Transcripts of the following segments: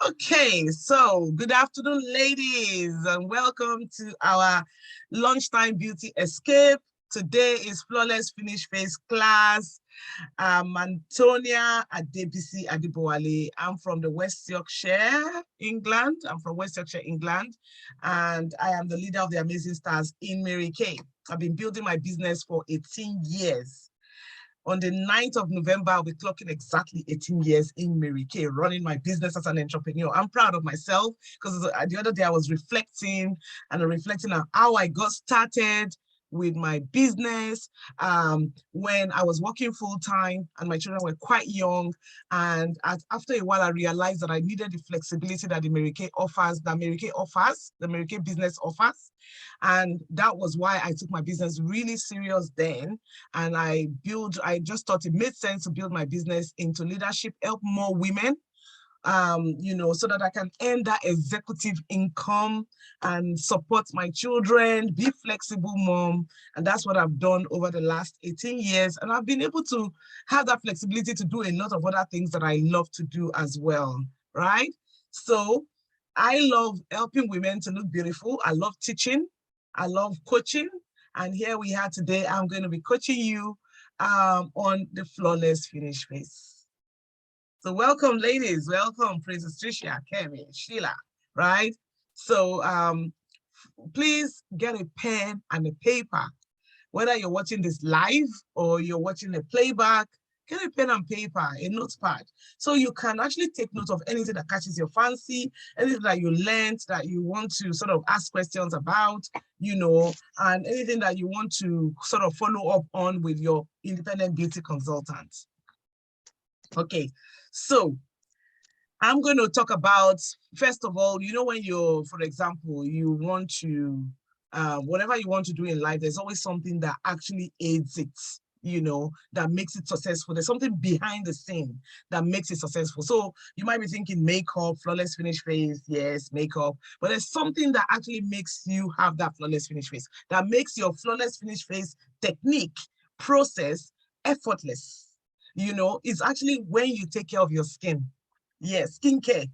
Okay, so good afternoon, ladies, and welcome to our lunchtime beauty escape. Today is flawless finish face class. I'm Antonia Adebowale. I'm from the West Yorkshire, England. I'm from West Yorkshire, England, and I am the leader of the Amazing Stars in Mary Kay. I've been building my business for 18 years. On the 9th of November, I'll be clocking exactly 18 years in Mary Kay, running my business as an entrepreneur. I'm proud of myself because the other day I was reflecting on how I got started with my business when I was working full time and my children were quite young. And after a while, I realized that I needed the flexibility that the Mary Kay offers, the Mary Kay business offers. And that was why I took my business really serious then. And I just thought it made sense to build my business into leadership, help more women, so that I can earn that executive income and support my children, be flexible mom. And that's what I've done over the last 18 years. And I've been able to have that flexibility to do a lot of other things that I love to do as well, right? So I love helping women to look beautiful. I love teaching. I love coaching. And here we are today. I'm going to be coaching you on the flawless finish face. So welcome, ladies. Welcome, Princess Tricia, Kemi, Sheila, right? So please get a pen and a paper. Whether you're watching this live or you're watching a playback, get a pen and paper, a notepad, so you can actually take note of anything that catches your fancy, anything that you learned that you want to sort of ask questions about, and anything that you want to sort of follow up on with your independent beauty consultant. Okay, so I'm going to talk about, first of all, when you're, for example, you want to, whatever you want to do in life, there's always something that actually aids it, that makes it successful. There's something behind the scene that makes it successful. So you might be thinking makeup, flawless finish face, yes, makeup, but there's something that actually makes you have that flawless finish face, that makes your flawless finish face technique, process, effortless. It's actually when you take care of your skin. Yes, skincare.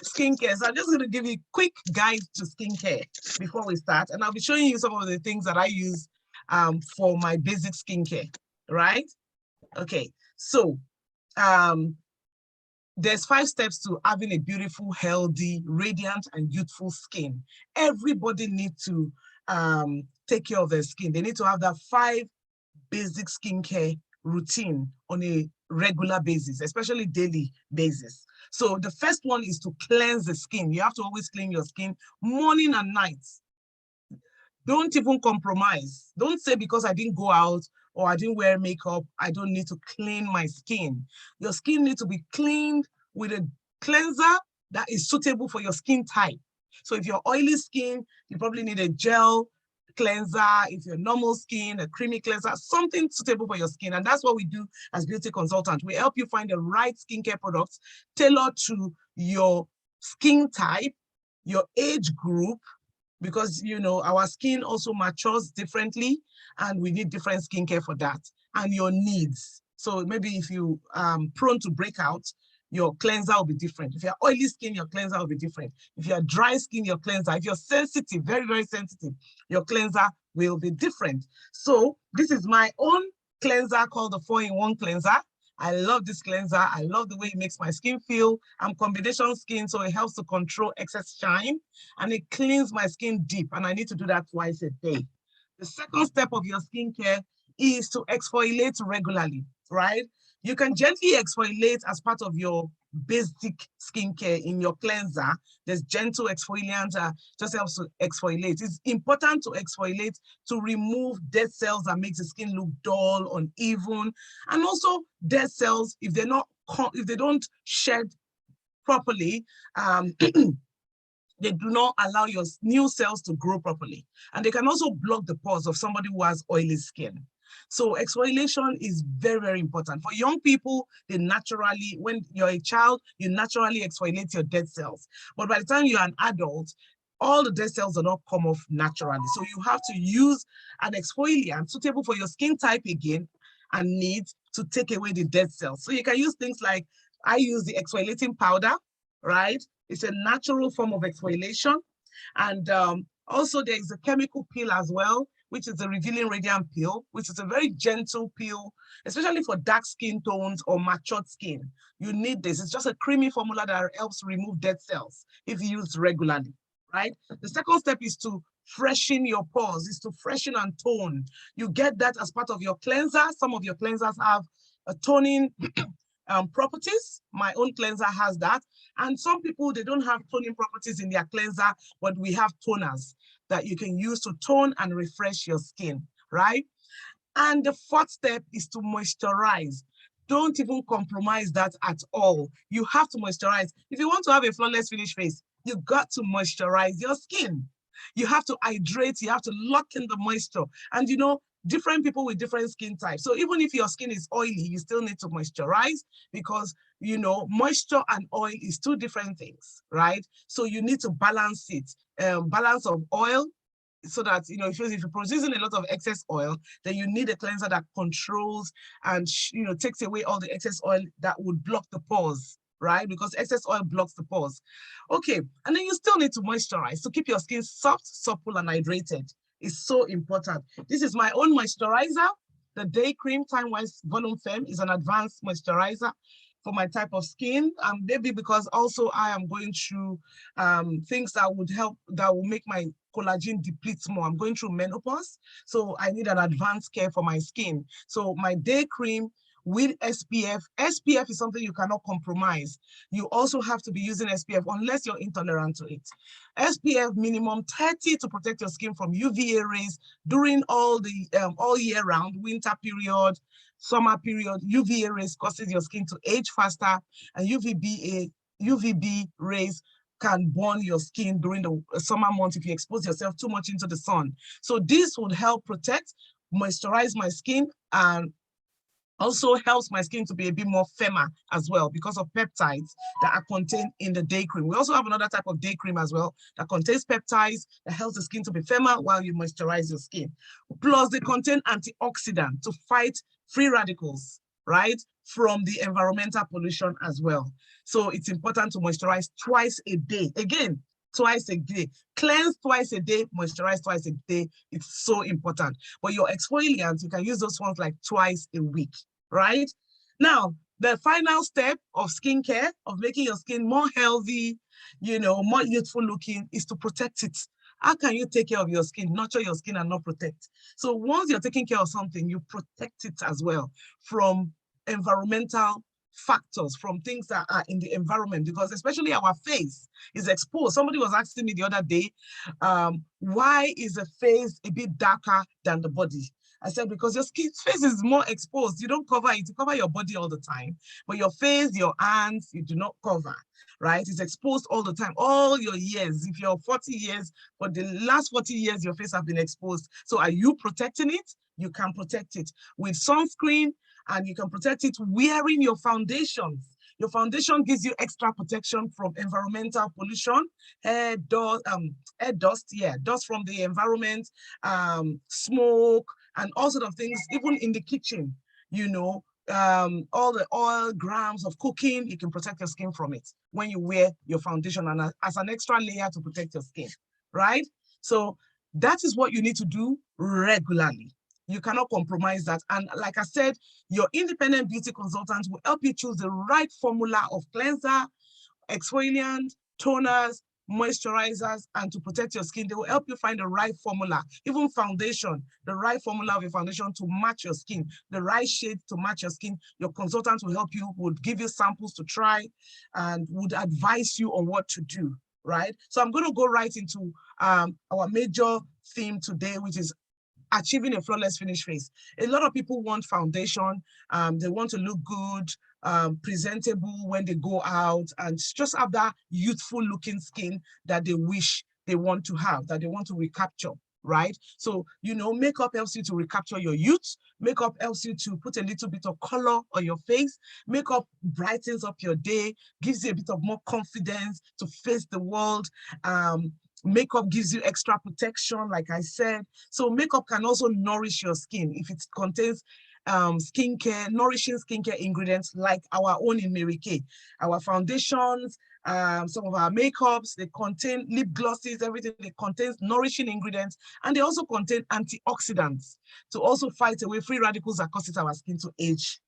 Skincare. So I'm just going to give you a quick guide to skincare before we start. And I'll be showing you some of the things that I use for my basic skincare, right? Okay, so there's 5 steps to having a beautiful, healthy, radiant, and youthful skin. Everybody needs to take care of their skin. They need to have that 5 basic skincare routine on a regular basis, especially daily basis. So the first one is to cleanse the skin. You have to always clean your skin morning and night. Don't even compromise. Don't say because I didn't go out or I didn't wear makeup, I don't need to clean my skin. Your skin needs to be cleaned with a cleanser that is suitable for your skin type. So if you're oily skin, you probably need a gel cleanser. If you're normal skin, a creamy cleanser, something suitable for your skin. And that's what we do as beauty consultants. We help you find the right skincare products tailored to your skin type, your age group, because our skin also matures differently and we need different skincare for that, and your needs. So maybe if you prone to breakout, your cleanser will be different. If you're oily skin, your cleanser will be different. If you're dry skin, your cleanser. If you're sensitive, very, very sensitive, your cleanser will be different. So this is my own cleanser called the 4-in-1 cleanser. I love this cleanser. I love the way it makes my skin feel. I'm combination skin, so it helps to control excess shine and it cleans my skin deep. And I need to do that twice a day. The second step of your skincare is to exfoliate regularly, right? You can gently exfoliate as part of your basic skincare in your cleanser. There's gentle exfoliant that just helps to exfoliate. It's important to exfoliate to remove dead cells that makes the skin look dull, uneven, and also dead cells if they don't shed properly. They do not allow your new cells to grow properly. And they can also block the pores of somebody who has oily skin. So exfoliation is very, very important. For young people, they naturally, when you're a child, you naturally exfoliate your dead cells. But by the time you're an adult, all the dead cells do not come off naturally. So you have to use an exfoliant suitable for your skin type again and need to take away the dead cells. So you can use things like, I use the exfoliating powder. right? It's a natural form of exfoliation. And also there is a chemical peel as well, which is the revealing radiant peel, which is a very gentle peel, especially for dark skin tones or matured skin. You need this. It's just a creamy formula that helps remove dead cells if used regularly, right? The second step is to freshen your pores, is to freshen and tone. You get that as part of your cleanser. Some of your cleansers have a toning properties. My own cleanser has that. And some people, they don't have toning properties in their cleanser, but we have toners that you can use to tone and refresh your skin, right? And the fourth step is to moisturize. Don't even compromise that at all. You have to moisturize. If you want to have a flawless finish face, you got to moisturize your skin. You have to hydrate, you have to lock in the moisture. And you know, different people with different skin types. So even if your skin is oily, you still need to moisturize because, you know, moisture and oil is two different things, right? So you need to balance it. Balance of oil, so that, you know, if you're producing a lot of excess oil, then you need a cleanser that controls and, you know, takes away all the excess oil that would block the pores, right? Because excess oil blocks the pores. Okay, and then you still need to moisturize to keep your skin soft, supple, and hydrated. It's so important. This is my own moisturizer. The Day Cream Time Wise Volume Femme is an advanced moisturizer for my type of skin, maybe because also I am going through things that would help, that will make my collagen deplete more. I'm going through menopause, so I need an advanced care for my skin. So my Day Cream with SPF. SPF is something you cannot compromise. You also have to be using SPF unless you're intolerant to it. SPF minimum 30 to protect your skin from UVA rays during all year round, winter period, summer period. UVA rays causes your skin to age faster, and UVB rays can burn your skin during the summer months if you expose yourself too much into the sun. So this would help protect, moisturize my skin, and also helps my skin to be a bit more firmer as well because of peptides that are contained in the day cream. We also have another type of day cream as well that contains peptides that helps the skin to be firmer while you moisturize your skin. Plus they contain antioxidant to fight free radicals, right, from the environmental pollution as well. So it's important to moisturize twice a day. Again, twice a day. Cleanse twice a day, moisturize twice a day. It's so important. But your exfoliants, you can use those ones like twice a week, right? Now, the final step of skincare, of making your skin more healthy, you know, more youthful looking, is to protect it. How can you take care of your skin, nurture your skin and not protect? So once you're taking care of something, you protect it as well from environmental factors, from things that are in the environment, because especially our face is exposed. Somebody was asking me the other day, why is the face a bit darker than the body? I said, because your face is more exposed. You don't cover it. You cover your body all the time. But your face, your hands, you do not cover, right? It's exposed all the time, all your years. If you're 40 years, for the last 40 years, your face has been exposed. So are you protecting it? You can protect it with sunscreen, and you can protect it wearing your foundations. Your foundation gives you extra protection from environmental pollution, dust from the environment, smoke, and all sort of things, even in the kitchen, you know, all the oil, grams of cooking, you can protect your skin from it when you wear your foundation and as an extra layer to protect your skin, right? So that is what you need to do regularly. You cannot compromise that. And like I said, your independent beauty consultant will help you choose the right formula of cleanser, exfoliant, toners, moisturizers, and to protect your skin. They will help you find the right formula, even foundation, the right formula of your foundation to match your skin, the right shade to match your skin. Your consultant will help you, would give you samples to try, and would advise you on what to do, right? So I'm going to go right into our major theme today, which is achieving a flawless finish face. A lot of people want foundation, they want to look good, presentable when they go out, and just have that youthful looking skin that they wish they want to have, that they want to recapture, right? So, you know, makeup helps you to recapture your youth. Makeup helps you to put a little bit of color on your face. Makeup brightens up your day, gives you a bit of more confidence to face the world. Makeup gives you extra protection, like I said. So makeup can also nourish your skin if it contains skincare, nourishing skincare ingredients like our own in Mary Kay. Our foundations, some of our makeups, they contain lip glosses, everything. They contain nourishing ingredients, and they also contain antioxidants to also fight away free radicals that causes our skin to age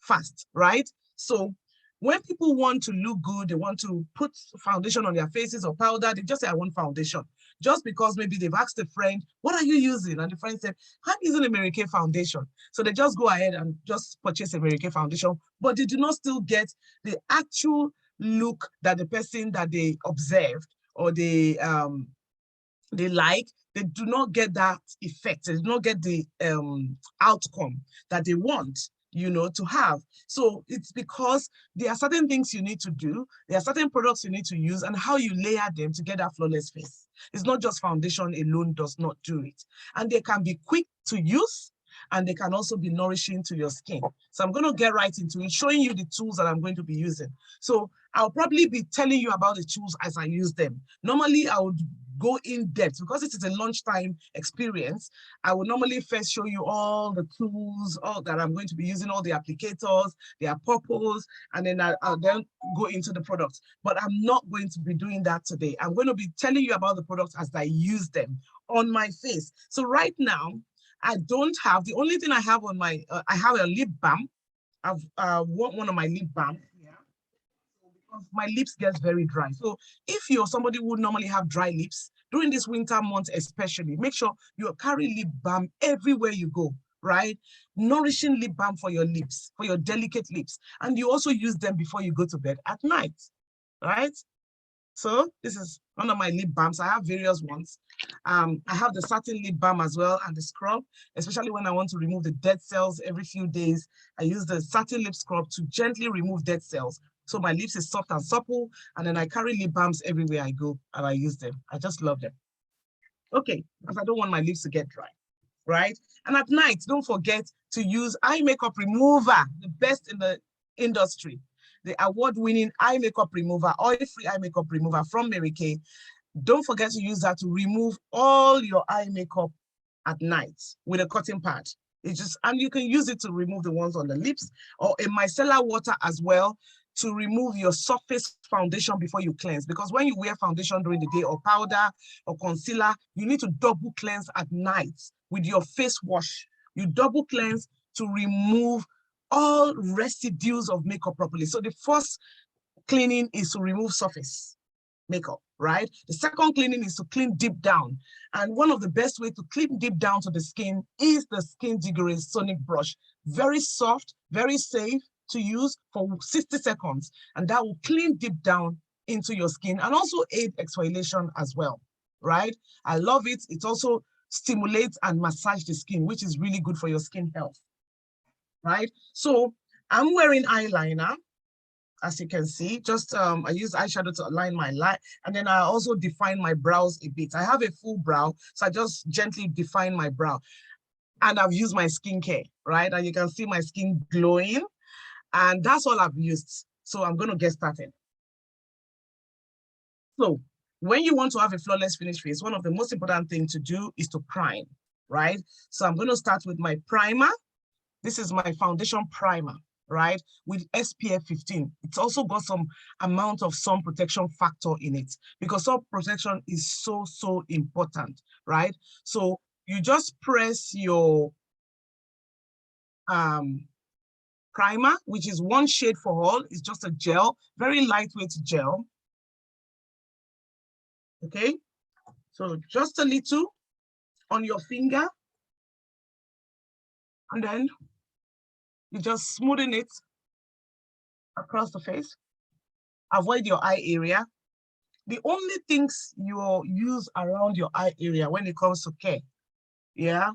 fast, right? So when people want to look good, they want to put foundation on their faces or powder, they just say, I want foundation. Just because maybe they've asked a friend, what are you using? And the friend said, I'm using a Mary Kay foundation. So they just go ahead and just purchase a Mary Kay foundation, but they do not still get the actual look that the person that they observed or they like, they do not get that effect. They do not get the outcome that they want, you know, to have. So it's because there are certain things you need to do, there are certain products you need to use, and how you layer them to get that flawless face. It's not just foundation alone does not do it. And they can be quick to use, and they can also be nourishing to your skin. So I'm going to get right into it, showing you the tools that I'm going to be using. So I'll probably be telling you about the tools as I use them. Normally, I would go in depth because it is a lunchtime experience. I will normally first show you all the tools, all that I'm going to be using, all the applicators, their purpose, and then I'll then go into the products. But I'm not going to be doing that today. I'm going to be telling you about the products as I use them on my face. So right now, I don't have, the only thing I have on my, I have a lip balm. I've want one of my lip balm. Yeah. Because my lips get very dry. So if you're somebody who normally have dry lips, during this winter month especially, make sure you carry lip balm everywhere you go, right? Nourishing lip balm for your lips, for your delicate lips. And you also use them before you go to bed at night, right? So this is one of my lip balms. I have various ones. I have the satin lip balm as well and the scrub, especially when I want to remove the dead cells every few days. I use the satin lip scrub to gently remove dead cells. So my lips is soft and supple, and then I carry lip balms everywhere I go and I use them. I just love them. Okay, because I don't want my lips to get dry, right? And at night, don't forget to use eye makeup remover, the best in the industry. The award-winning eye makeup remover, oil-free eye makeup remover from Mary Kay. Don't forget to use that to remove all your eye makeup at night with a cotton pad. It's just, and you can use it to remove the ones on the lips, or a micellar water as well to remove your surface foundation before you cleanse. Because when you wear foundation during the day or powder or concealer, you need to double cleanse at night with your face wash. You double cleanse to remove all residues of makeup properly. So the first cleaning is to remove surface makeup, right? The second cleaning is to clean deep down. And one of the best ways to clean deep down to the skin is the Skin Digger's Sonic Brush. Very soft, very safe to use for 60 seconds. And that will clean deep down into your skin and also aid exfoliation as well, right? I love it. It also stimulates and massage the skin, which is really good for your skin health, right? So I'm wearing eyeliner, as you can see. Just I use eyeshadow to align my line, and then I also define my brows a bit. I have a full brow, so I just gently define my brow. And I've used my skincare, right? And you can see my skin glowing, and that's all I've used. So I'm going to get started. So when you want to have a flawless finish face, one of the most important things to do is to prime, right? So I'm going to start with my primer. This is my foundation primer, right, with SPF 15. It's also got some amount of sun protection factor in it because sun protection is so, so important, right? So you just press your primer, which is one shade for all. It's just a gel, very lightweight gel. Okay, so just a little on your finger, and then you just smoothen it across the face. Avoid your eye area. The only things you use around your eye area when it comes to care, yeah,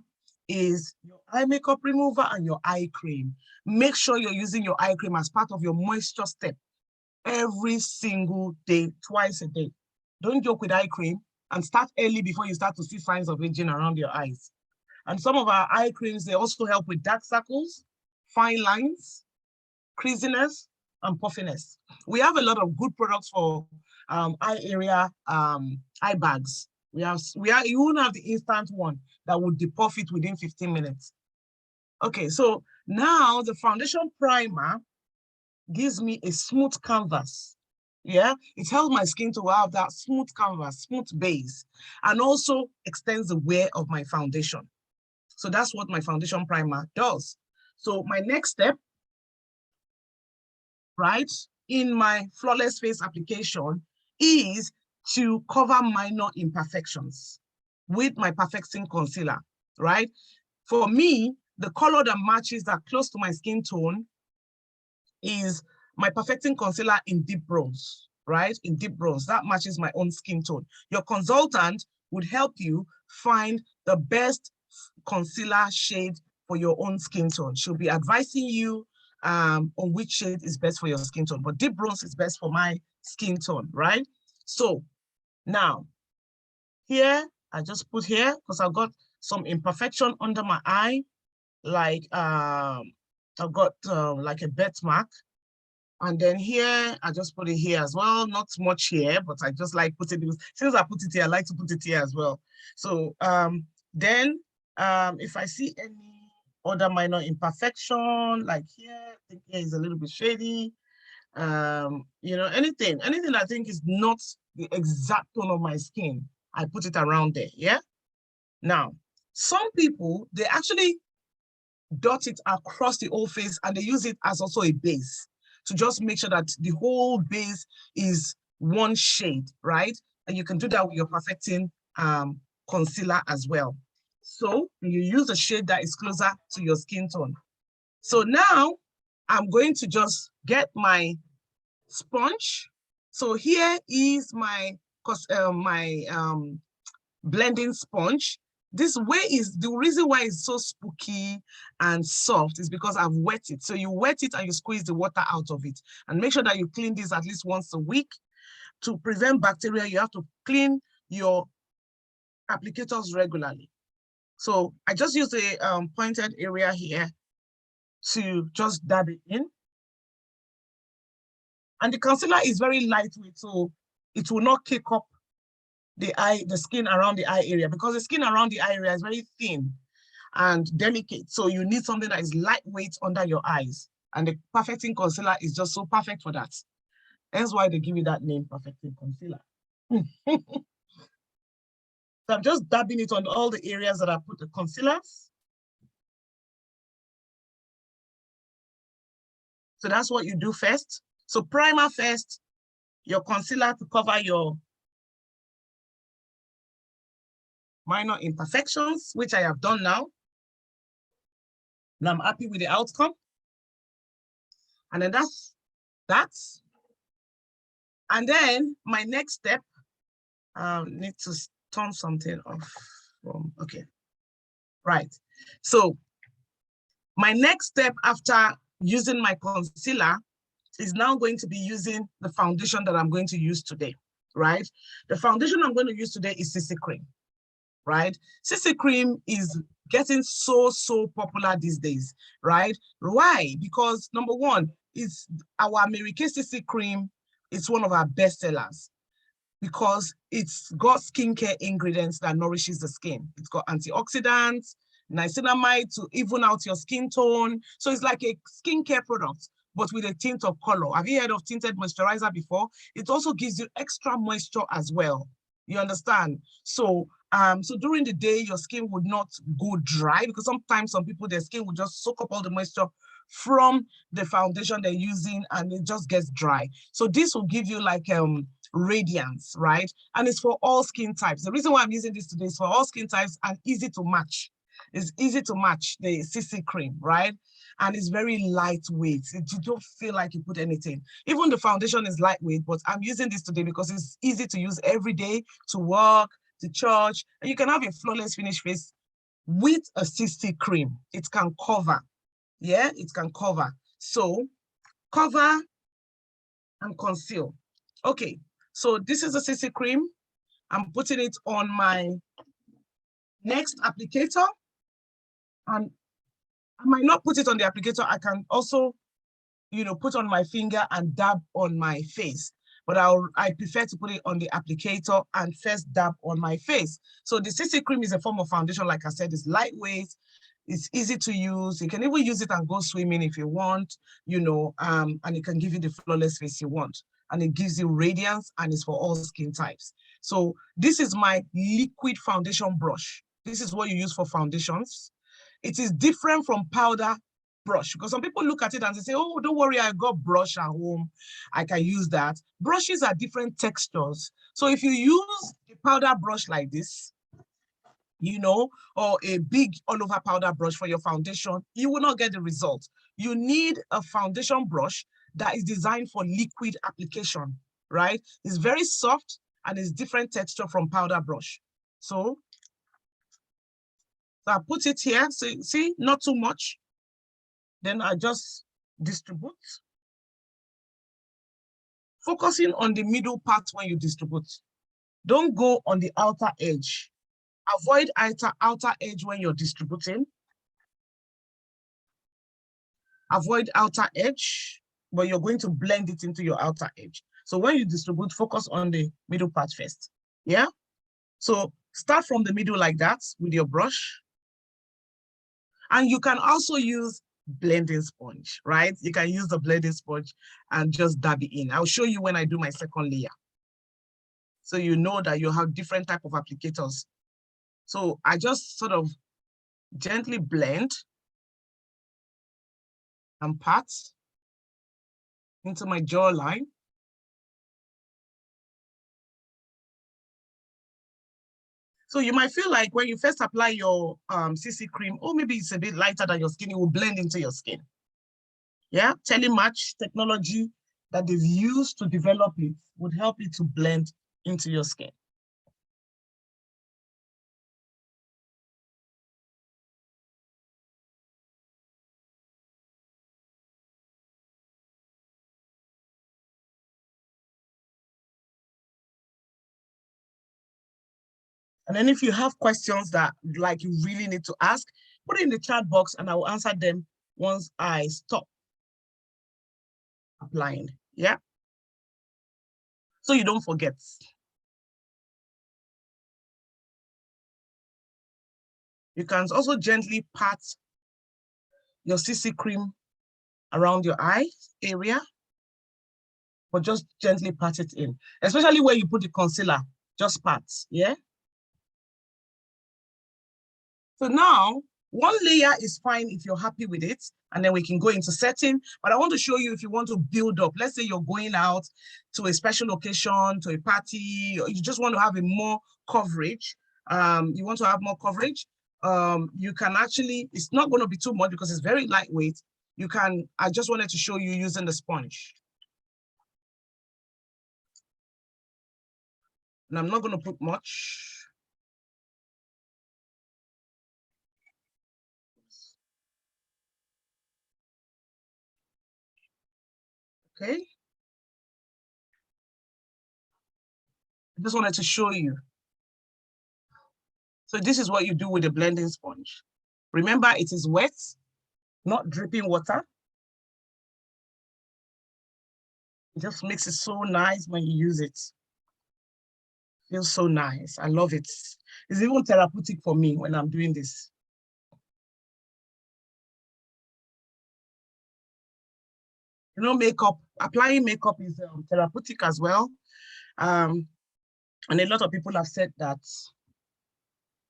is your eye makeup remover and your eye cream. Make sure you're using your eye cream as part of your moisture step every single day, twice a day. Don't joke with eye cream, and start early before you start to see signs of aging around your eyes. And some of our eye creams, they also help with dark circles, fine lines, creasiness, and puffiness. We have a lot of good products for eye area eye bags. You won't have the instant one that would depuff it within 15 minutes. Okay, so Now the foundation primer gives me a smooth canvas. Yeah, it helps my skin to have that smooth canvas, smooth base, and also extends the wear of my foundation. So that's what my foundation primer does. So my next step, right, in my flawless face application is to cover minor imperfections with my perfecting concealer, right? For me, the color that matches that close to my skin tone is my perfecting concealer in deep bronze, right? In deep bronze, that matches my own skin tone. Your consultant would help you find the best concealer shade for your own skin tone. She'll be advising you on which shade is best for your skin tone, but deep bronze is best for my skin tone, right? So now here, I just put here because I've got some imperfection under my eye, like I've got like a birthmark. And then here, I just put it here as well. Not much here, but I just like putting it, since I put it here, I like to put it here as well. So then if I see any other minor imperfection, like here, I think here is a little bit shady. You know, anything I think is not the exact tone of my skin, I put it around there, yeah? Now, some people, they actually dot it across the whole face and they use it as also a base to just make sure that the whole base is one shade, right? And you can do that with your perfecting concealer as well. So you use a shade that is closer to your skin tone. So now I'm going to just get sponge. So here is my blending sponge. This way is the reason why it's so spooky and soft is because I've wet it. So you wet it and you squeeze the water out of it, and make sure that you clean this at least once a week. To prevent bacteria, you have to clean your applicators regularly. So I just use the pointed area here to just dab it in. And the concealer is very lightweight, so it will not kick up the skin around the eye area, because the skin around the eye area is very thin and delicate. So you need something that is lightweight under your eyes. And the perfecting concealer is just so perfect for that. That's why they give you that name, perfecting concealer. So I'm just dabbing it on all the areas that I put the concealers. So that's what you do first. So primer first, your concealer to cover your minor imperfections, which I have done now. And I'm happy with the outcome. And then that's that. And then my next step, need to turn something off from, okay. Right. So my next step after using my concealer is now going to be using the foundation that I'm going to use today, right? The foundation I'm going to use today is CC Cream, right? CC Cream is getting so popular these days, right? Why? Because number one, it's our Mary Kay CC Cream. It's one of our best sellers because it's got skincare ingredients that nourishes the skin. It's got antioxidants, niacinamide to even out your skin tone. So it's like a skincare product, but with a tint of color. Have you heard of tinted moisturizer before? It also gives you extra moisture as well. You understand? So so during the day, your skin would not go dry, because sometimes some people, their skin will just soak up all the moisture from the foundation they're using and it just gets dry. So this will give you like radiance, right? And it's for all skin types. The reason why I'm using this today is for all skin types and easy to match. It's easy to match the CC Cream, right? And it's very lightweight. You don't feel like you put anything. Even the foundation is lightweight, but I'm using this today because it's easy to use every day, to work, to church, and you can have a flawless finish face with a CC Cream. It can cover, yeah, it can cover. So cover and conceal. Okay, so this is a CC Cream. I'm putting it on my next applicator, and I might not put it on the applicator. I can also, you know, put on my finger and dab on my face. But I prefer to put it on the applicator and first dab on my face. So the CC Cream is a form of foundation, like I said, it's lightweight. It's easy to use. You can even use it and go swimming if you want, you know, and it can give you the flawless face you want. And it gives you radiance, and it's for all skin types. So this is my liquid foundation brush. This is what you use for foundations. It is different from powder brush, because some people look at it and they say, oh, don't worry, I got brush at home, I can use that. Brushes are different textures. So if you use a powder brush like this, you know, or a big all over powder brush for your foundation, you will not get the result. You need a foundation brush that is designed for liquid application, right? It's very soft and it's different texture from powder brush. So I put it here, so see, not too much. Then I just distribute. Focusing on the middle part when you distribute. Don't go on the outer edge. Avoid outer edge when you're distributing. Avoid outer edge, but you're going to blend it into your outer edge. So when you distribute, focus on the middle part first. Yeah? So start from the middle like that with your brush. And you can also use blending sponge, right? You can use the blending sponge and just dab it in. I'll show you when I do my second layer. So you know that you have different type of applicators. So I just sort of gently blend and pat into my jawline. So you might feel like when you first apply your CC cream, oh, maybe it's a bit lighter than your skin, it will blend into your skin. Yeah, telematch technology that they've used to develop it would help it to blend into your skin. And then if you have questions that like you really need to ask, put it in the chat box and I will answer them once I stop applying. Yeah. So you don't forget. You can also gently pat your CC cream around your eye area, but just gently pat it in, especially where you put the concealer, just pat, yeah? So now, one layer is fine if you're happy with it, and then we can go into setting. But I want to show you if you want to build up. Let's say you're going out to a special occasion, to a party, or you just want to have a more coverage. You want to have more coverage. You can actually, it's not going to be too much because it's very lightweight. You can, I just wanted to show you using the sponge. And I'm not going to put much. Okay. I just wanted to show you. So this is what you do with a blending sponge. Remember, it is wet, not dripping water. It just makes it so nice when you use it. Feels so nice. I love it. It's even therapeutic for me when I'm doing this. You know, makeup, applying makeup is therapeutic as well. And a lot of people have said that.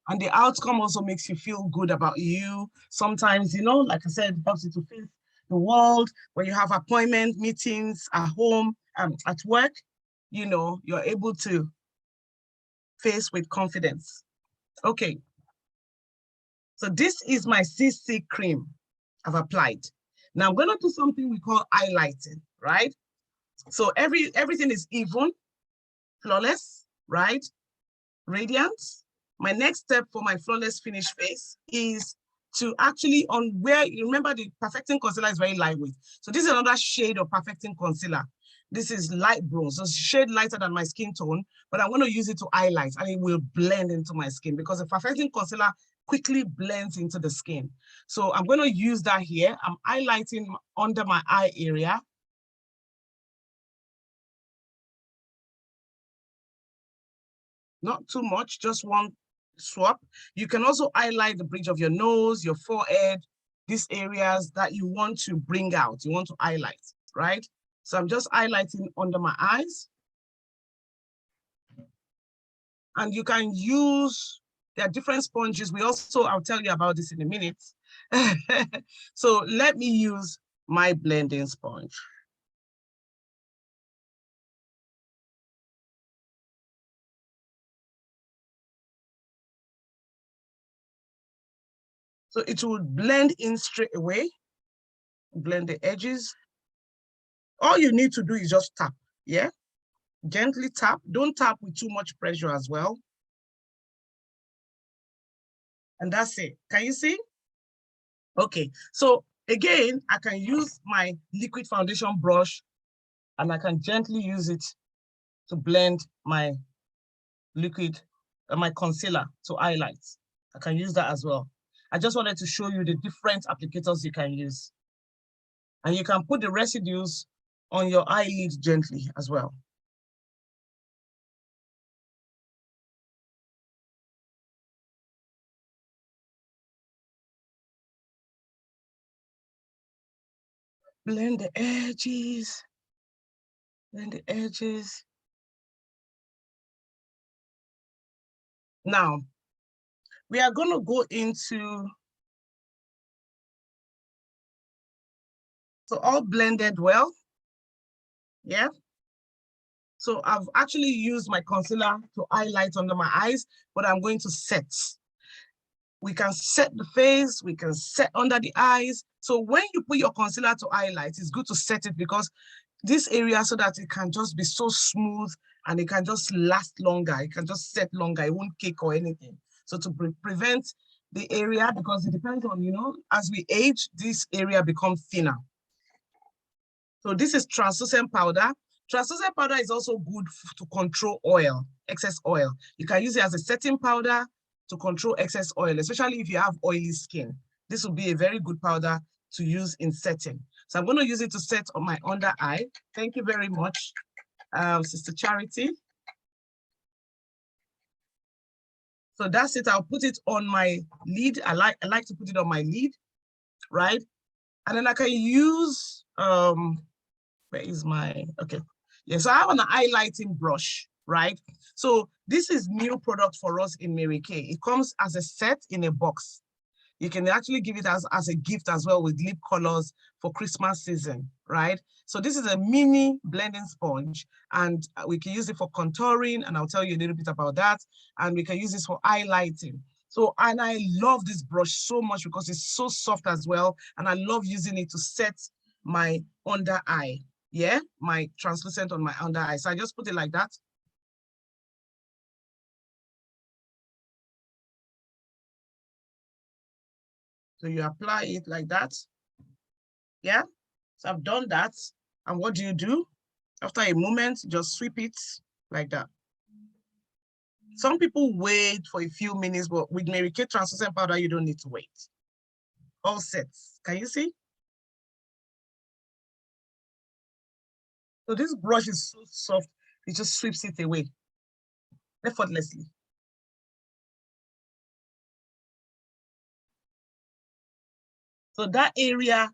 And the outcome also makes you feel good about you. Sometimes, you know, like I said, it helps you to face the world. When you have appointment meetings at home, at work, you know, you're able to face with confidence. Okay. So this is my CC cream I've applied. Now I'm going to do something we call highlighting, right? So everything is even, flawless, right? Radiant. My next step for my flawless finish face is to actually on where, you remember the perfecting concealer is very lightweight. So this is another shade of perfecting concealer. This is light bronze, so it's a shade lighter than my skin tone, but I'm going to use it to highlight and it will blend into my skin because the perfecting concealer quickly blends into the skin. So I'm going to use that here. I'm highlighting under my eye area. Not too much, just one swap. You can also highlight the bridge of your nose, your forehead, these areas that you want to bring out, you want to highlight, right? So I'm just highlighting under my eyes. And you can use, there are different sponges. I'll tell you about this in a minute. So let me use my blending sponge. So it will blend in straight away, blend the edges. All you need to do is just tap, yeah? Gently tap, don't tap with too much pressure as well. And that's it, can you see? Okay, so again, I can use my liquid foundation brush and I can gently use it to blend my liquid, my concealer to highlight. I can use that as well. I just wanted to show you the different applicators you can use. And you can put the residues on your eyelid gently as well. Blend the edges, blend the edges. Now, we are going to go into, so all blended well, yeah? So I've actually used my concealer to highlight under my eyes, but I'm going to set. We can set the face, we can set under the eyes. So when you put your concealer to highlight, it's good to set it because this area so that it can just be so smooth and it can just last longer. It can just set longer. It won't cake or anything. So to prevent the area, because it depends on, you know, as we age, this area becomes thinner. So this is translucent powder. Translucent powder is also good to control oil, excess oil. You can use it as a setting powder to control excess oil, especially if you have oily skin. This will be a very good powder to use in setting. So I'm going to use it to set on my under eye. Thank you very much, Sister Charity. So that's it. I'll put it on my lid. I like to put it on my lid, right? And then I can use, where is my, okay. Yeah, so I have an highlighting brush, right? So this is new product for us in Mary Kay. It comes as a set in a box. You can actually give it as a gift as well with lip colors for Christmas season, right? So this is a mini blending sponge and we can use it for contouring and I'll tell you a little bit about that. And we can use this for highlighting. So, and I love this brush so much because it's so soft as well. And I love using it to set my under eye. Yeah, my translucent on my under eye. So I just put it like that. So you apply it like that. Yeah, so I've done that. And what do? After a moment, just sweep it like that. Some people wait for a few minutes, but with Mary Kay translucent powder, you don't need to wait. All set. Can you see? So this brush is so soft, it just sweeps it away effortlessly. So that area,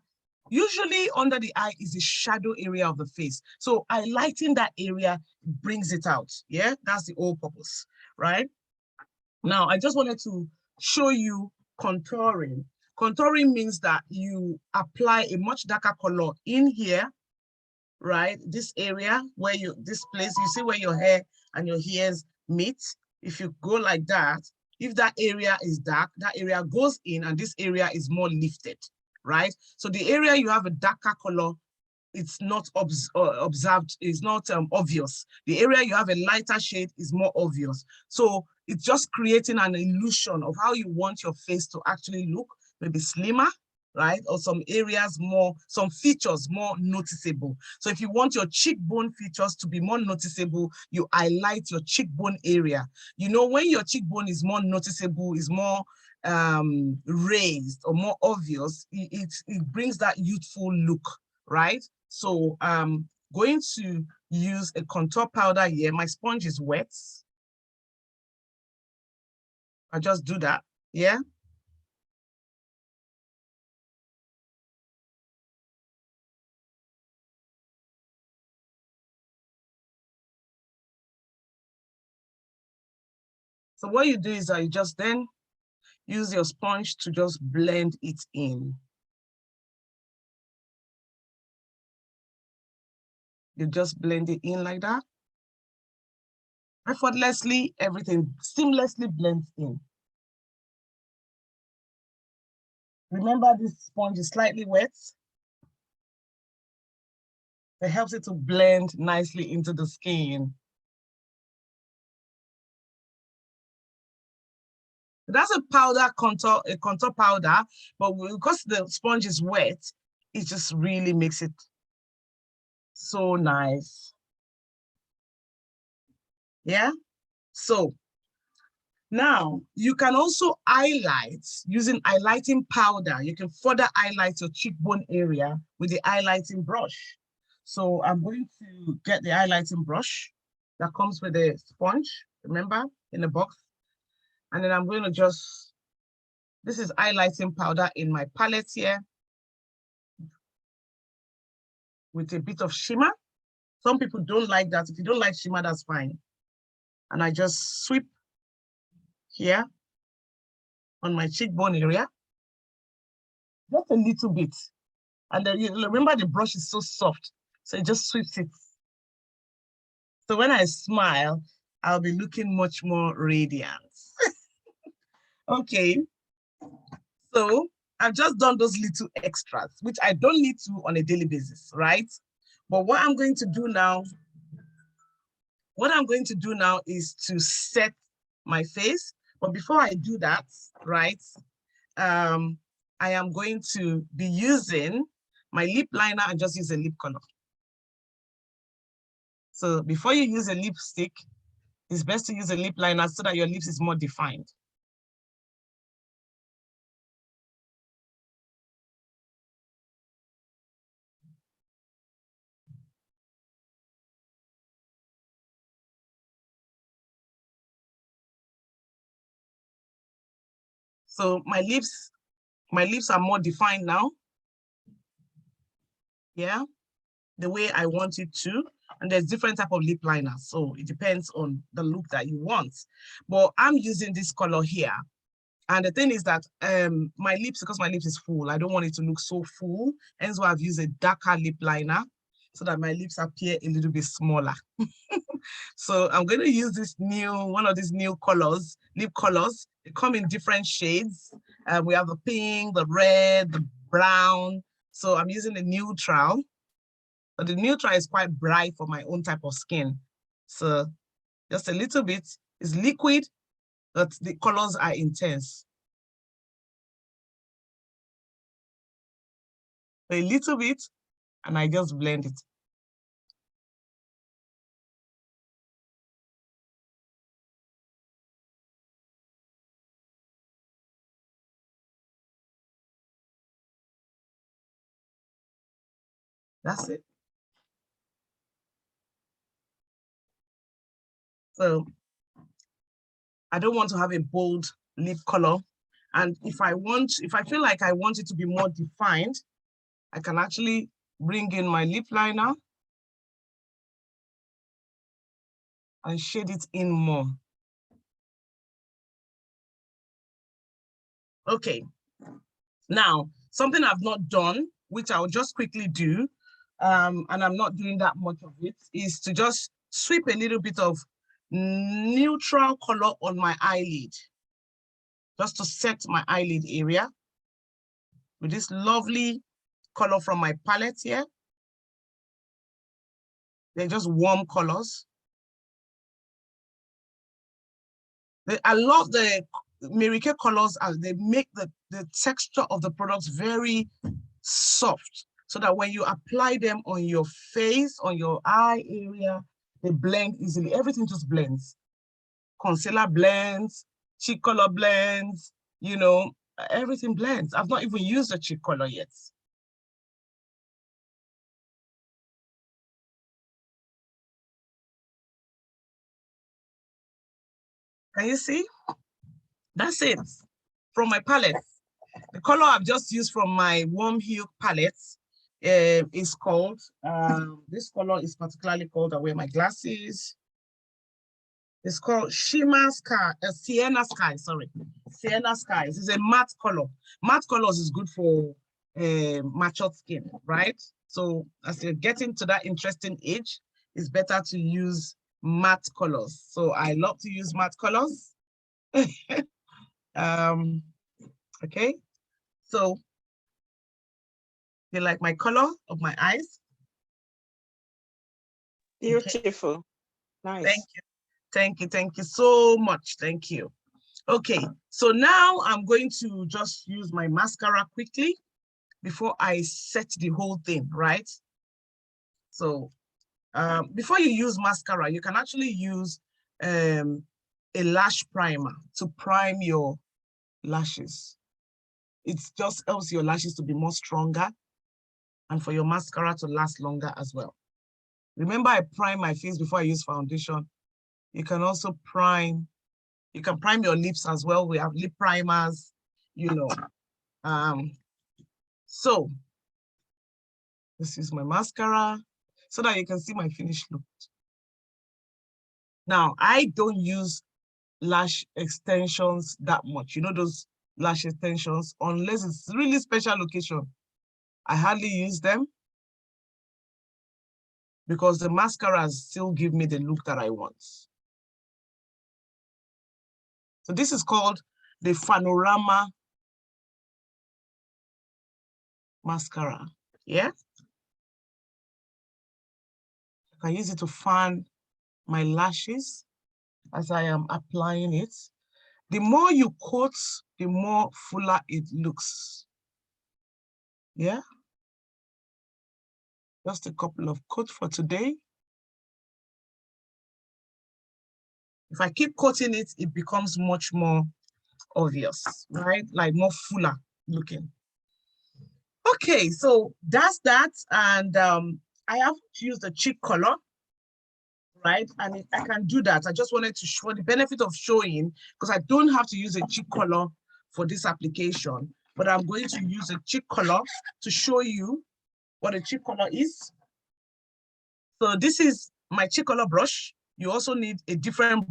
usually under the eye is the shadow area of the face. So highlighting that area brings it out. Yeah, that's the whole purpose, right? Now, I just wanted to show you contouring. Contouring means that you apply a much darker color in here, right? This area where this place, you see where your hair and your hairs meet. If you go like that, if that area is dark, that area goes in and this area is more lifted, right? So the area you have a darker color, it's not observed, it's not obvious. The area you have a lighter shade is more obvious. So it's just creating an illusion of how you want your face to actually look, maybe slimmer, right? Or some areas more, some features more noticeable. So if you want your cheekbone features to be more noticeable, you highlight your cheekbone area. You know, when your cheekbone is more noticeable, is more raised or more obvious, it brings that youthful look, right? So I'm going to use a contour powder here. My sponge is wet. I just do that, yeah? So what you do is that you just then use your sponge to just blend it in. You just blend it in like that. Effortlessly, everything seamlessly blends in. Remember, this sponge is slightly wet. It helps it to blend nicely into the skin. That's a powder contour, a contour powder, but because the sponge is wet, it just really makes it so nice. Yeah. So now you can also highlight using highlighting powder. You can further highlight your cheekbone area with the highlighting brush. So I'm going to get the highlighting brush that comes with the sponge, remember, in the box. And then I'm going to just, this is highlighting powder in my palette here with a bit of shimmer. Some people don't like that. If you don't like shimmer, that's fine. And I just sweep here on my cheekbone area, just a little bit. And then you remember the brush is so soft, so it just sweeps it. So when I smile, I'll be looking much more radiant. Okay, so I've just done those little extras, which I don't need to on a daily basis, right? But what I'm going to do now, is to set my face. But before I do that, right, I am going to be using my lip liner and just use a lip color. So before you use a lipstick, it's best to use a lip liner so that your lips is more defined. So my lips are more defined now. Yeah, the way I want it to. And there's different type of lip liners. So it depends on the look that you want. But I'm using this color here. And the thing is that my lips, because my lips is full, I don't want it to look so full. Hence why I've used a darker lip liner so that my lips appear a little bit smaller. So I'm going to use one of these new colors, lip colors. They come in different shades. We have the pink, the red, the brown. So I'm using the neutral. But the neutral is quite bright for my own type of skin. So just a little bit. It's liquid, but the colors are intense. A little bit, and I just blend it. That's it. So I don't want to have a bold lip color. And if I feel like I want it to be more defined, I can actually bring in my lip liner and shade it in more. Okay, now something I've not done, which I'll just quickly do, and I'm not doing that much of it, is to just sweep a little bit of neutral color on my eyelid, just to set my eyelid area with this lovely color from my palette here. They're just warm colors. I love the Mary Kay colors as they make the texture of the products very soft so that when you apply them on your face, on your eye area, they blend easily. Everything just blends. Concealer blends, cheek color blends, you know, everything blends. I've not even used a cheek color yet. Can you see? That's it. From my palette. The color I've just used from my Warm Hue palette is called, this color is particularly called, I wear my glasses. It's called Shimmer Sky, Sienna Sky, sorry. Sienna Skies. It's a matte color. Matte colors is good for matured skin, right? So as you're getting to that interesting age, it's better to use matte colors. So I love to use matte colors. Okay, so you like my color of my eyes? Beautiful. Okay. Nice. Thank you. Thank you. Thank you so much. Thank you. Okay, so now I'm going to just use my mascara quickly before I set the whole thing, right? So before you use mascara, you can actually use a lash primer to prime your lashes. It just helps your lashes to be more stronger and for your mascara to last longer as well. Remember, I prime my face before I use foundation. You can also prime, you can prime your lips as well. We have lip primers, you know. So this is my mascara so that you can see my finished look. Now, I don't use lash extensions that much. You know, those lash extensions, unless it's really special occasion. I hardly use them because the mascaras still give me the look that I want. So this is called the Panorama mascara. Yeah. I can use it to fan my lashes as I am applying it. The more you coat, the more fuller it looks. Yeah. Just a couple of coats for today. If I keep coating it, it becomes much more obvious, right? Like more fuller looking. Okay, so that's that. And I have to use the cheek color, right? And I can do that. I just wanted to show the benefit of showing, because I don't have to use a cheek color for this application, but I'm going to use a cheek color to show you what a cheek color is. So this is my cheek color brush. You also need a different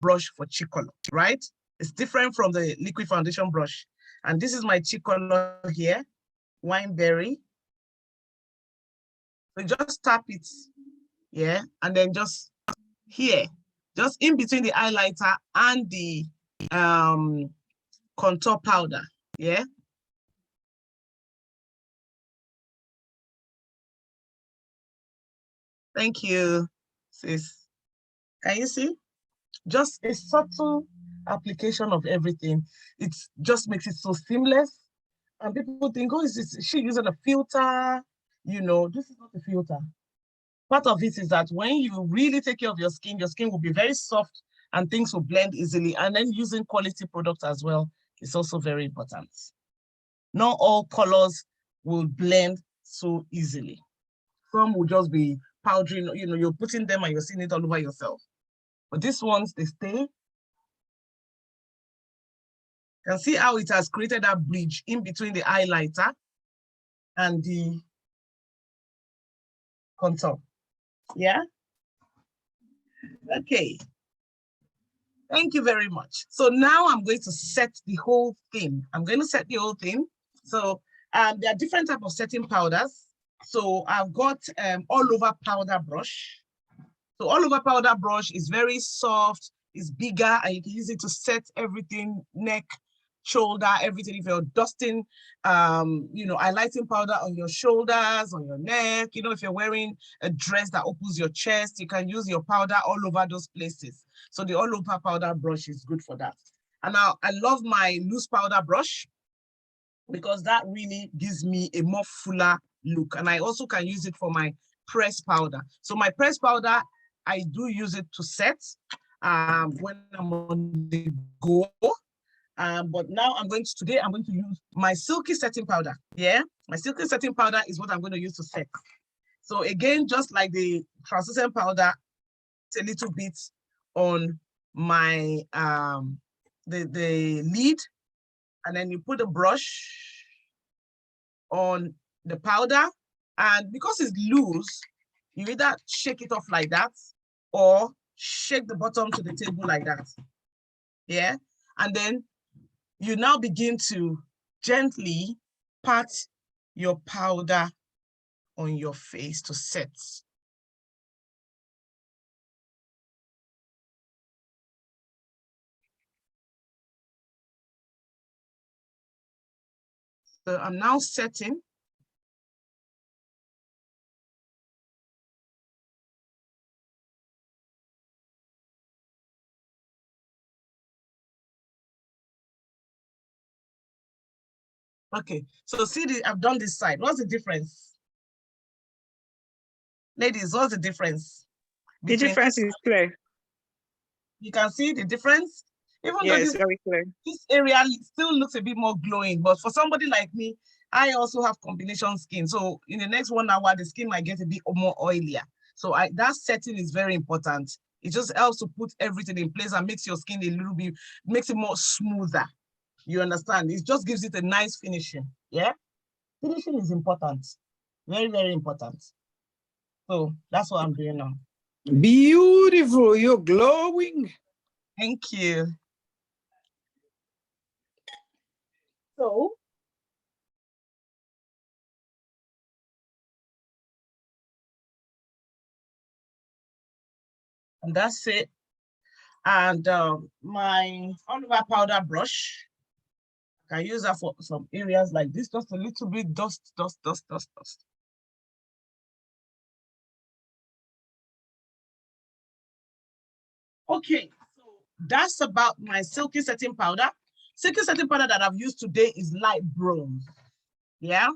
brush for cheek color, right? It's different from the liquid foundation brush. And this is my cheek color here, Wineberry. So just tap it, yeah, and then just here, just in between the highlighter and the contour powder, yeah. Thank you, sis. Can you see? Just a subtle application of everything. It just makes it so seamless. And people think, oh, is she using a filter? You know, this is not a filter. Part of it is that when you really take care of your skin will be very soft and things will blend easily. And then using quality products as well is also very important. Not all colors will blend so easily. Some will just be powdering, you know, you're putting them and you're seeing it all over yourself. But these ones, they stay. You can see how it has created a bridge in between the highlighter and the contour. Yeah? Okay. Thank you very much. So now I'm going to set the whole thing. I'm going to set the whole thing. So there are different types of setting powders. So I've got all over powder brush. So all over powder brush is very soft, it's bigger, and you can use it to set everything, neck, shoulder, everything. If you're dusting, you know, highlighting powder on your shoulders, on your neck, you know, if you're wearing a dress that opens your chest, you can use your powder all over those places. So the all over powder brush is good for that. And now I love my loose powder brush because that really gives me a more fuller look. And I also can use it for my press powder. So my press powder, I do use it to set when I'm on the go. But now today I'm going to use my silky setting powder. Yeah, my silky setting powder is what I'm going to use to set. So again, just like the translucent powder, it's a little bit on my the lid, and then you put a brush on the powder. And because it's loose, you either shake it off like that or shake the bottom to the table like that. Yeah. And then you now begin to gently pat your powder on your face to set. So I'm now setting. Okay, so see, I've done this side. What's the difference? Ladies, what's the difference? The difference is clear. You can see the difference? Even though Yes, very clear. This area still looks a bit more glowing, but for somebody like me, I also have combination skin. So in the next 1 hour, the skin might get a bit more oilier. So that setting is very important. It just helps to put everything in place and makes your skin a little bit, makes it more smoother. You understand? It just gives it a nice finishing. Yeah? Finishing is important. Very, very important. So that's what I'm doing now. Beautiful. You're glowing. Thank you. So, and that's it. And my Oliver powder brush, I can use that for some areas like this, just a little bit dust. Okay, so that's about my silky setting powder. Silky setting powder that I've used today is light bronze. Yeah.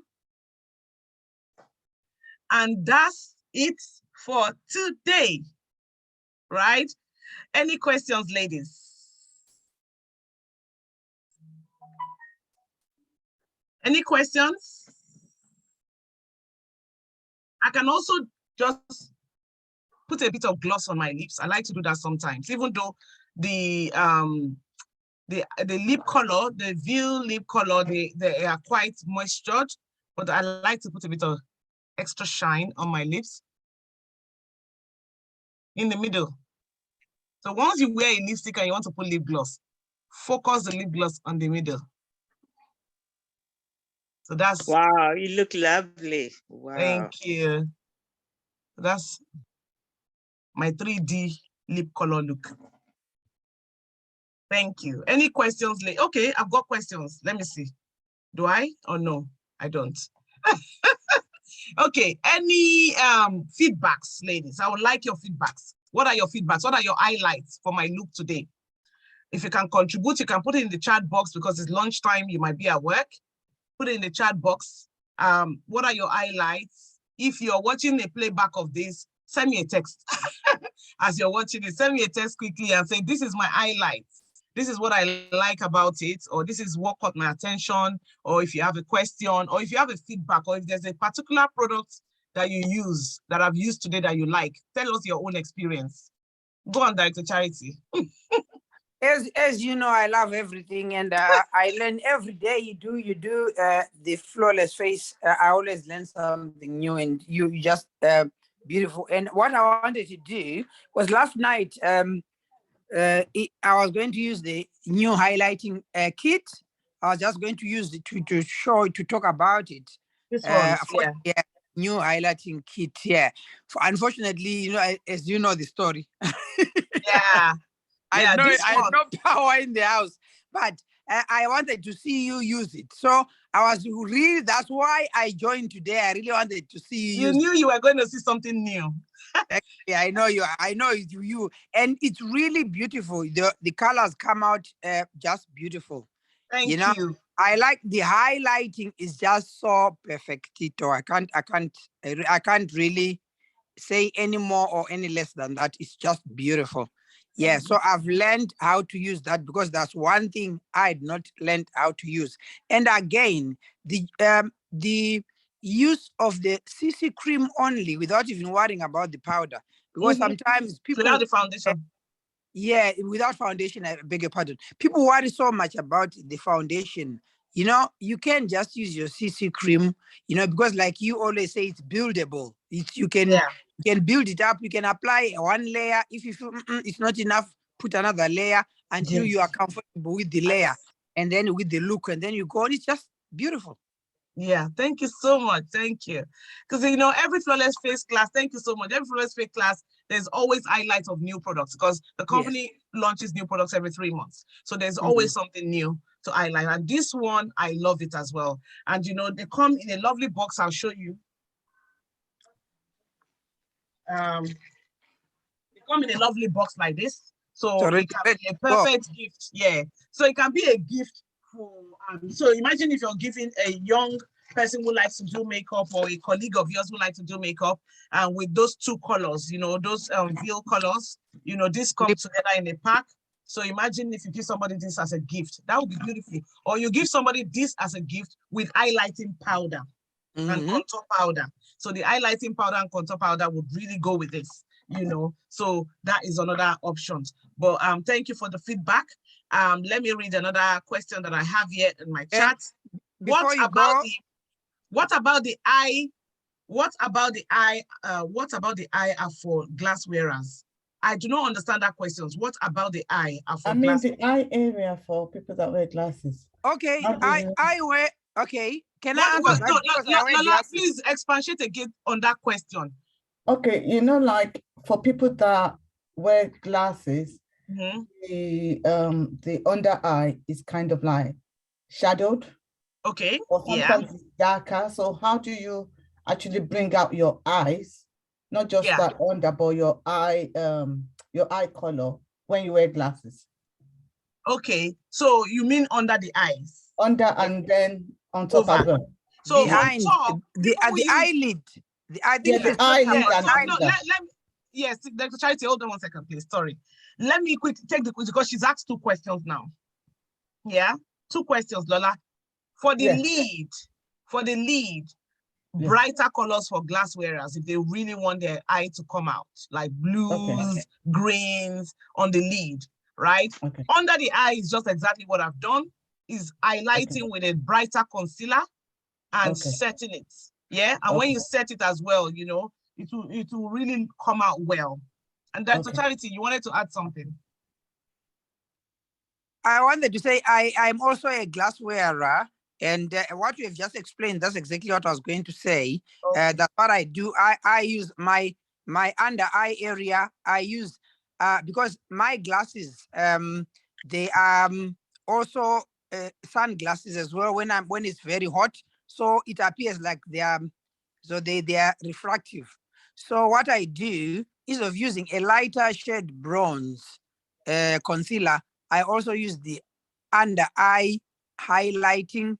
And that's it for today, right? Any questions, ladies? Any questions? I can also just put a bit of gloss on my lips. I like to do that sometimes, even though the lip color, the veil lip color, they are quite moistured, but I like to put a bit of extra shine on my lips in the middle. So once you wear a lipstick and you want to put lip gloss, focus the lip gloss on the middle. So that's... Wow, you look lovely. Wow. Thank you. That's my 3D lip color look. Thank you. Any questions? Okay, I've got questions. Let me see. Do I or no? I don't. Okay, any feedbacks, ladies? I would like your feedbacks. What are your feedbacks? What are your highlights for my look today? If you can contribute, you can put it in the chat box because it's lunchtime, you might be at work. Put it in the chat box. What are your highlights? If you're watching a playback of this, send me a text. As you're watching it, send me a text quickly and say, this is my highlights. This is what I like about it, or this is what caught my attention, or if you have a question, or if you have a feedback, or if there's a particular product that you use, that I've used today that you like, tell us your own experience. Go on, Director Charity. As you know, I love everything, and I learn every day. You do the flawless face. I always learn something new, and you just beautiful. And what I wanted to do was last night. I was going to use the new highlighting kit. I was just going to use it to talk about it. This one, yeah. New highlighting kit. Yeah. Unfortunately, you know, as you know the story. Yeah. I had no power in the house, but I wanted to see you use it. So that's why I joined today. I really wanted to see you. You knew you were going to see something new. Yeah, I know you, and it's really beautiful. The colors come out just beautiful. Thank you. I like the highlighting is just so perfectito. I can't really say any more or any less than that. It's just beautiful. Yeah, so I've learned how to use that because that's one thing I had not learned how to use. And again, the use of the CC cream only without even worrying about the powder, because sometimes people without the foundation. Yeah, without foundation, I beg your pardon. People worry so much about the foundation. You know, you can just use your CC cream, you know, because like you always say, it's buildable. You Yeah. can build it up. You can apply one layer. If you feel it's not enough, put another layer until you are Yes. comfortable with the layer, and then with the look, and then you go on. It's just beautiful. Yeah, thank you so much. Thank you. Because, you know, every flawless face class, thank you so much. Every flawless face class, there's always highlights of new products because the Yes. company launches new products every 3 months. So there's Mhm. always something new to highlight. And this one, I love it as well. And, you know, they come in a lovely box. I'll show you. They come in a lovely box like this. So So it can ready be a to go. perfect gift. Yeah. So it can be a gift for, so imagine if you're giving a young person who likes to do makeup or a colleague of yours who likes to do makeup and with those two colors, you know, those veil colors, you know, this comes together in a pack. So imagine if you give somebody this as a gift, that would be beautiful. Or you give somebody this as a gift with highlighting powder and contour powder. So the highlighting powder and contour powder would really go with this, you know. So that is another option. But thank you for the feedback. Let me read another question that I have here in my chat. Before you go, What about the eye? What about the eye? What about the eye are for glass wearers? I do not understand that question. What about the eye are for glass? the eye area for people that wear glasses. okay, I wear. Okay, can I answer that? No, Because I wear Lola, glasses. please expatiate again on that question. Okay, you know, like for people that wear glasses, Mm-hmm. the under eye is kind of like shadowed, Okay. or Yeah. sometimes it's darker. So how do you actually bring out your eyes, not just Yeah. that under, but your eye color when you wear glasses? Okay. So you mean under the eyes? Under and then on top Over. as well. So Behind on top, the eyelid. I Yeah, think the she's talking eyelid about and the the eyelid. no, under. let me, yes, Dr. Charity, hold on one second, please. Sorry. Let me quick take the quiz because she's asked 2 questions now. Yeah, 2 questions, Lola. For the Yes. lead, Yes. brighter colors for glass wearers if they really want their eye to come out, like blues, greens on the lead, right? Okay. Under the eye is just exactly what I've done, is highlighting with a brighter concealer and setting it. Yeah, and when you set it as well, you know, it will really come out well. And Dr. Charity, you wanted to add something? I wanted to say I'm also a glass wearer, and what you have just explained, that's exactly what I was going to say. That's what I do. I use my under eye area. I use because my glasses they are also sunglasses as well when it's very hot, so it appears like they are refractive. So what I do is of using a lighter shade bronze concealer. I also use the under eye highlighting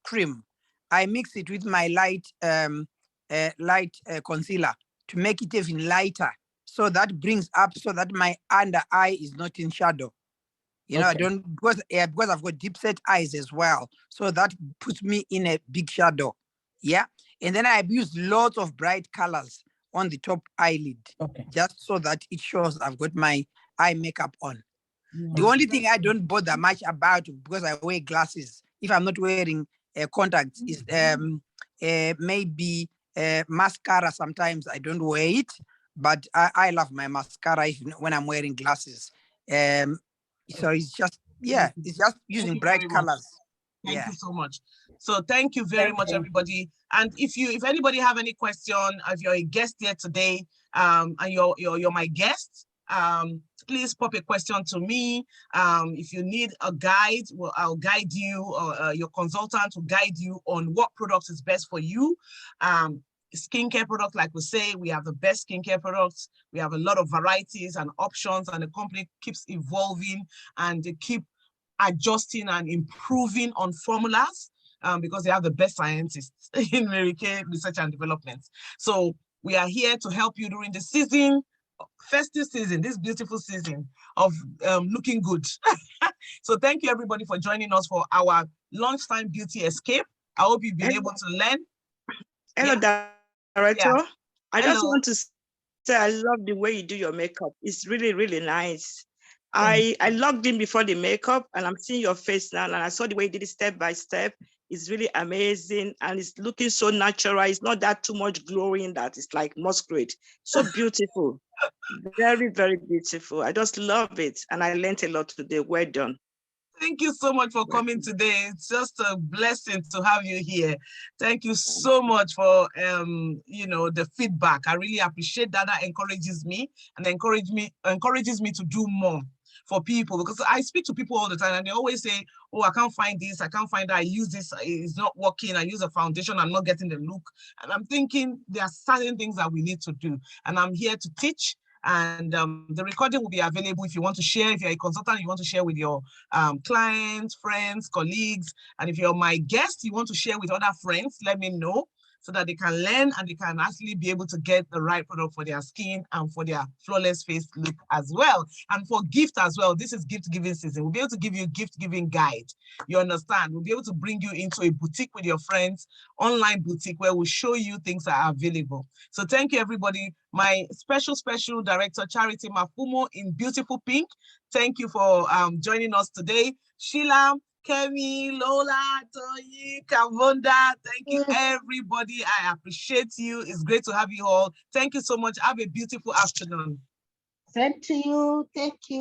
cream. I mix it with my light concealer to make it even lighter. So that brings up so that my under eye is not in shadow. You know, I don't because I've got deep set eyes as well. So that puts me in a big shadow. Yeah. And then I've used lots of bright colors on the top eyelid. Just so that it shows I've got my eye makeup on. The only thing I don't bother much about because I wear glasses, if I'm not wearing contacts, is maybe mascara. Sometimes I don't wear it, but I love my mascara even when I'm wearing glasses. So it's just, it's just using bright colors. Thank you so much. So thank you very much, everybody. And if anybody have any question, if you're a guest here today, and you're my guest, please pop a question to me. If you need a guide, well, I'll guide you, or your consultant will guide you on what product is best for you. Skincare product, like we say, we have the best skincare products. We have a lot of varieties and options, and the company keeps evolving and they keep adjusting and improving on formulas because they have the best scientists in Mary Kay research and development. So we are here to help you during the season, festive season, this beautiful season of looking good. So thank you everybody for joining us for our lunchtime beauty escape. I hope you've been able to learn. Hello, Director. I just want to I love the way you do your makeup. It's really, really nice. I logged in before the makeup and I'm seeing your face now, and I saw the way you did it step by step. It's really amazing and it's looking so natural. It's not that too much glowing that it's like masquerade. So beautiful. Very, very beautiful. I just love it. And I learned a lot today. Well done. Thank you so much for coming today. It's just a blessing to have you here. Thank you so much for the feedback. I really appreciate that. That encourages me and encourages me to do more for people, because I speak to people all the time and they always say, oh, I can't find this, I can't find that, I use this, it's not working, I use a foundation, I'm not getting the look. And I'm thinking there are certain things that we need to do. And I'm here to teach. And the recording will be available if you want to share. If you're a consultant, you want to share with your clients, friends, colleagues. And if you're my guest, you want to share with other friends, let me know, so that they can learn and they can actually be able to get the right product for their skin and for their flawless face look as well. And for gift as well, this is gift giving season. We'll be able to give you a gift giving guide. You understand? We'll be able to bring you into a boutique with your friends, online boutique, where we'll show you things that are available. So thank you, everybody. My special director, Charity Mafumo in beautiful pink. Thank you for joining us today. Sheila, Kemi, Lola, Toyi, Kavonda, thank you, everybody. I appreciate you. It's great to have you all. Thank you so much. Have a beautiful afternoon. Same to you. Thank you.